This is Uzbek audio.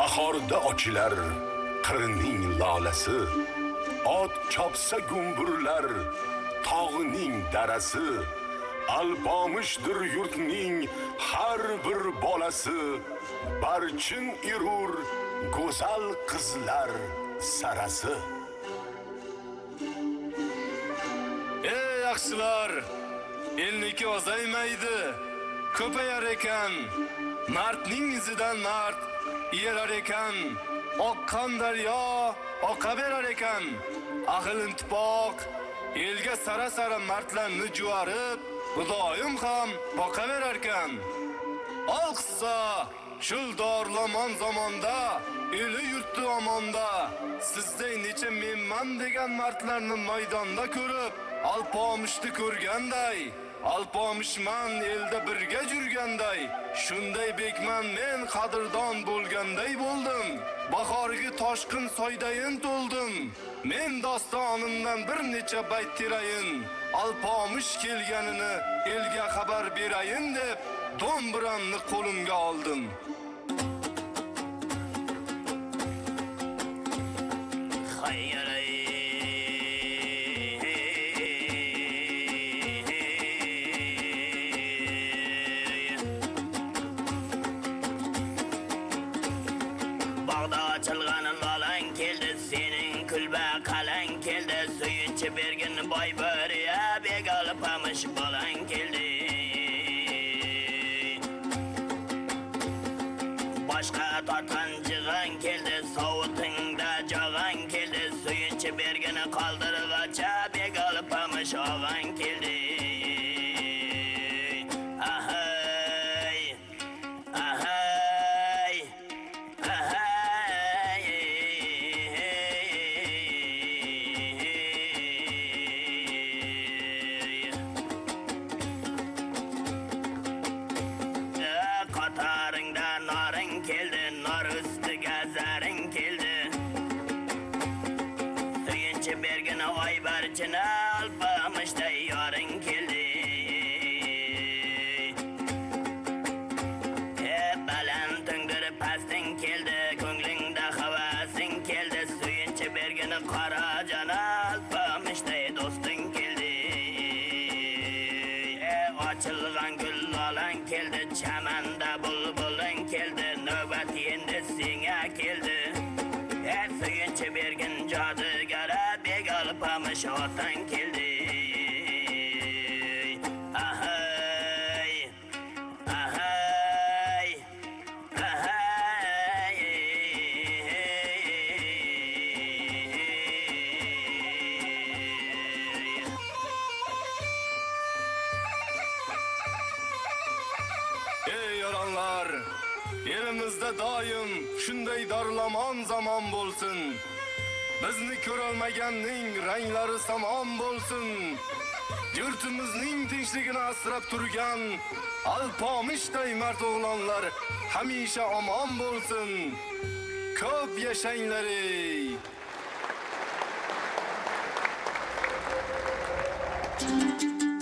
bahorda ochilar qirning lolasi, ot chopsa gumburlar tog'ning darasi, alpomishdir yurtning har bir bolasi, barchin irur go'zal qizlar sarasi. Ey yaxshilar, elniki ozaymaydi, ko'payar ekan. Martning izidan mart yerar ekan. Oqqan daryo oqaverar ekan. Aql intipoq elga sara-sara martlarni juvarib, xudoyim ham boqaverar ekan. Olqissa shul dorlamon zamonda, eli yurtdi omonda, sizday necha menman degan martlarni maydonda ko'rib, alpomishni ko'rganday, alpomishman elda birga yurganday, shunday bekman men qadrdon bo'lganday bo'ldim. Bahorgi toshqin soydayin to'ldim. Men dostonimdan bir necha bayt tirayin, alpomish kelganini elga xabar berayin deb do'mbiramni qo'limga oldim. Bergin boy bariya begal pamish bolang keldi. Boshqa tortgan jig'an keldi, sovutingda jog'an keldi, suyunchi bergini qoldirgacha begal pamish og'an keldi. Ahay, ahay, ahay. Qataringda noring keldi, nor ustiga zaring keldi. Suyunchi bergini oy barchini alpamishday yoring keldi. Baland tungdir pasting keldi, ko'nglingda havasing keldi. Suyunchi bergini qora jana alpamishday do'sting keldi. Ochilgan gul lolang keldi, chamanda bulbuling keldi, navbat endi senga keldi. Suyunchi bergin jodigara begal pamish otang keldi. Ahay, ahay, ahay. Ey yoranlar, elimizda doim shunday darlamon zamon bo'lsin. Bizni ko'rolmaganning ranglari samon bo'lsin. Yurtimizning tinchligini asrab turgan alpomishday mard o'g'lonlar hamisha omon bo'lsin. Ko'p yashanglar ey.